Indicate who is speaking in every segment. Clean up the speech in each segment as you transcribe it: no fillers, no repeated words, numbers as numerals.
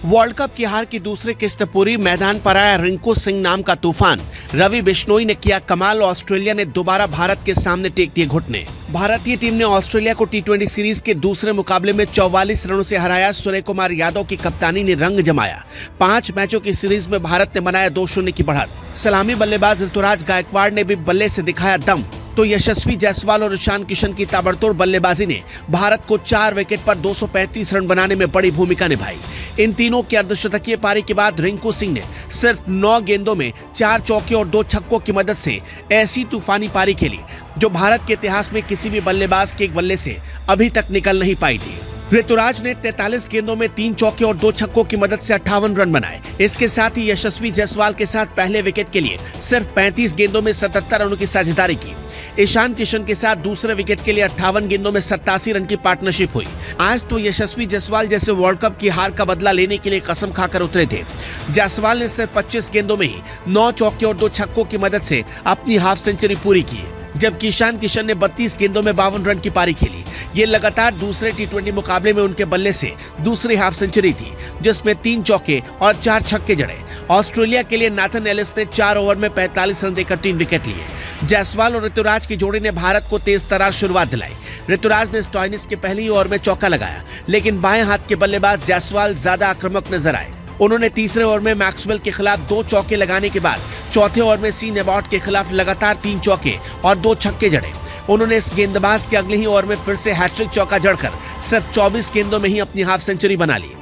Speaker 1: World cup की हार की दूसरी किस्त पूरी, मैदान पर आया रिंकू सिंह नाम का तूफान। रवि बिश्नोई ने किया कमाल, ऑस्ट्रेलिया ने दोबारा भारत के सामने टेक दिए घुटने। भारतीय टीम ने ऑस्ट्रेलिया को टी20 सीरीज के दूसरे मुकाबले में 44 रनों से हराया। सूर्य कुमार यादव की कप्तानी ने रंग जमाया। 5 मैचों की सीरीज में भारत ने बनाया 2-0 की बढ़त। सलामी बल्लेबाज ऋतुराज गायकवाड़ ने भी बल्ले से दिखाया दम, तो यशस्वी जायसवाल और ईशान किशन की ताबड़तोड़ बल्लेबाजी ने भारत को 4 विकेट पर 235 रन बनाने में बड़ी भूमिका निभाई। इन तीनों की अर्धशतकीय पारी के बाद रिंकू सिंह ने सिर्फ 9 गेंदों में 4 चौके और 2 छक्कों की मदद से ऐसी तूफानी पारी खेली जो भारत के इतिहास में किसी भी बल्लेबाज के एक बल्ले से अभी तक निकल नहीं पाई थी। ऋतुराज ने 43 गेंदों में 3 चौके और 2 छक्कों की मदद से 58 रन बनाए। इसके साथ ही यशस्वी जायसवाल के साथ पहले विकेट के लिए सिर्फ 35 गेंदों में 77 रनों की साझेदारी की। ईशान किशन के साथ दूसरे विकेट के लिए 58 गेंदों में 87 रन की पार्टनरशिप हुई। आज तो यशस्वी जायसवाल जैसे वर्ल्ड कप की हार का बदला लेने के लिए कसम खाकर उतरे थे। जायसवाल ने सिर्फ 25 गेंदों में ही 9 चौके और 2 छक्कों की मदद से अपनी हाफ सेंचुरी पूरी की, जबकि ईशान किशन ने 32 गेंदों में 52 रन की पारी खेली। ये लगातार दूसरे टी20 मुकाबले में उनके बल्ले से दूसरी हाफ सेंचुरी थी, जिसमें 3 चौके और 4 छक्के जड़े। ऑस्ट्रेलिया के लिए नाथन एलिस ने 4 ओवर में 45 रन देकर 3 विकेट लिए। जायसवाल और ऋतुराज की जोड़ी ने भारत को तेज तरार शुरुआत दिलाई। ऋतुराज ने स्टॉइनिस के पहली ओवर में चौका लगाया, लेकिन बाएं हाथ के बल्लेबाज जायसवाल ज्यादा आक्रामक नजर आए। उन्होंने तीसरे ओवर में मैक्सवेल के खिलाफ 2 चौके लगाने के बाद चौथे ओवर में सीन एबॉट के खिलाफ लगातार 3 चौके और 2 छक्के जड़े। उन्होंने इस गेंदबाज के अगले ही ओवर में फिर से हैट्रिक चौका जड़कर सिर्फ 24 गेंदों में ही अपनी हाफ सेंचुरी बना ली।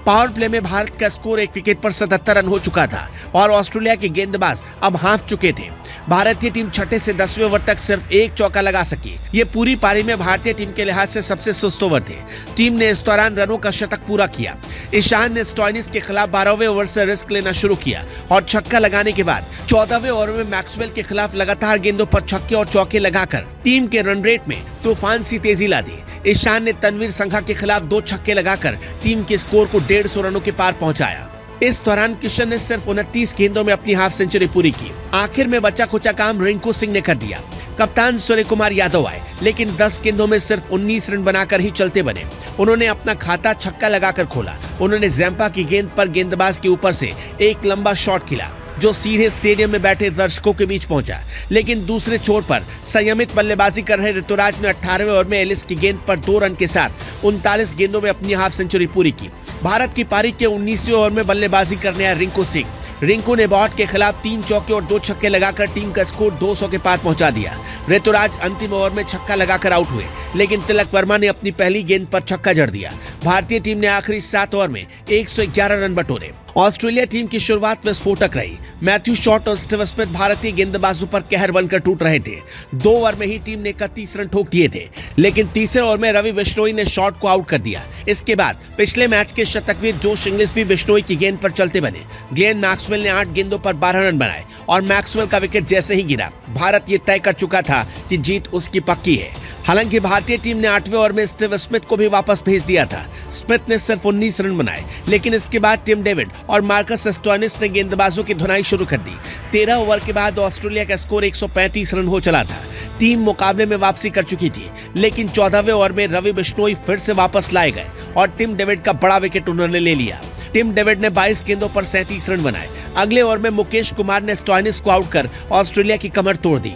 Speaker 1: पावर प्ले में भारत का स्कोर 1 विकेट पर 77 रन हो चुका था और ऑस्ट्रेलिया के गेंदबाज अब हाफ चुके थे। भारतीय टीम 6 से 10वें ओवर तक सिर्फ 1 चौका लगा सकी। ये पूरी पारी में भारतीय टीम के लिहाज से सबसे सुस्त ओवर थे। टीम ने इस दौरान रनों का शतक पूरा किया। ईशान ने स्टॉइनिस के खिलाफ 12वें ओवर से रिस्क लेना शुरू किया और छक्का लगाने के बाद 14वें ओवर में मैक्सवेल के खिलाफ लगातार गेंदों पर छक्के और चौके लगाकर टीम के रन रेट में तूफान सी तेजी ला दी। ईशान ने तनवीर संघा के खिलाफ 2 छक्के लगाकर टीम के स्कोर को 150 रनों के पार पहुंचाया। इस दौरान किशन ने सिर्फ 29 गेंदों में अपनी हाफ सेंचुरी पूरी की। आखिर में बचा खुचा काम रिंकू सिंह ने कर दिया। कप्तान सूर्य कुमार यादव आए, लेकिन 10 गेंदों में सिर्फ 19 रन बनाकर ही चलते बने। उन्होंने अपना खाता छक्का लगाकर खोला। उन्होंने जैम्पा की गेंद पर गेंदबाज के ऊपर से एक लंबा शॉट खेला जो सीधे स्टेडियम में बैठे दर्शकों के बीच पहुंचा, लेकिन दूसरे छोर पर संयमित बल्लेबाजी कर रहे ऋतुराज ने 18वें ओवर में एलिस की गेंद पर 2 रन के साथ 39 गेंदों में अपनी हाफ सेंचुरी पूरी की। भारत की पारी के 19वें ओवर में बल्लेबाजी करने आया रिंकू सिंह। रिंकू ने बॉट के खिलाफ 3 चौके और 2 छक्के लगाकर टीम का स्कोर 200 के पार पहुंचा दिया। ऋतुराज अंतिम ओवर में छक्का लगाकर आउट हुए, लेकिन तिलक वर्मा ने अपनी पहली गेंद पर छक्का जड़ दिया। भारतीय टीम ने आखिरी 7 ओवर में 111 रन बटोरे। ऑस्ट्रेलिया टीम की शुरुआत विस्फोटक रही। मैथ्यू शॉट और स्टीव स्मिथ भारतीय गेंदबाजों पर कहर बनकर टूट रहे थे। 2 ओवर में ही टीम ने 31 रन ठोक दिए थे, लेकिन तीसरे ओवर में रवि बिश्नोई ने शॉट को आउट कर दिया। इसके बाद पिछले मैच के शतकवीर जोश इंग्लिश भी बिश्नोई की गेंद पर चलते बने। ग्लेन मैक्सवेल ने 8 गेंदों पर 12 रन बनाए और मैक्सवेल का विकेट जैसे ही गिरा, भारत ये तय कर चुका था कि जीत उसकी पक्की है। हालांकि भारतीय टीम ने 8वें ओवर में स्टीव स्मिथ को भी वापस भेज दिया था। स्मिथ ने सिर्फ 19 रन बनाए, लेकिन इसके बाद टिम डेविड और मार्कस स्टॉइनिस ने गेंदबाजों की धुनाई शुरू कर दी। 13 ओवर के बाद ऑस्ट्रेलिया का स्कोर 135 रन हो चला था। टीम मुकाबले में वापसी कर चुकी थी, लेकिन 14वें ओवर में रवि बिश्नोई फिर से वापस लाए गए और टिम डेविड का बड़ा विकेट उन्होंने ले लिया। टिम डेविड ने 22 गेंदों पर 37 रन बनाए। अगले ओवर में मुकेश कुमार ने स्टॉइनिस को आउट कर ऑस्ट्रेलिया की कमर तोड़ दी।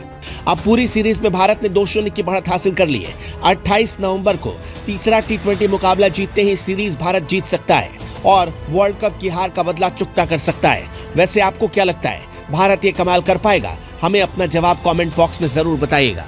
Speaker 1: अब पूरी सीरीज में भारत ने 2-0 की बढ़त हासिल कर ली है। 28 नवंबर को तीसरा टी20 मुकाबला जीतते ही सीरीज भारत जीत सकता है और वर्ल्ड कप की हार का बदला चुकता कर सकता है। वैसे आपको क्या लगता है, भारत ये कमाल कर पाएगा? हमें अपना जवाब कमेंट बॉक्स में जरूर बताइएगा।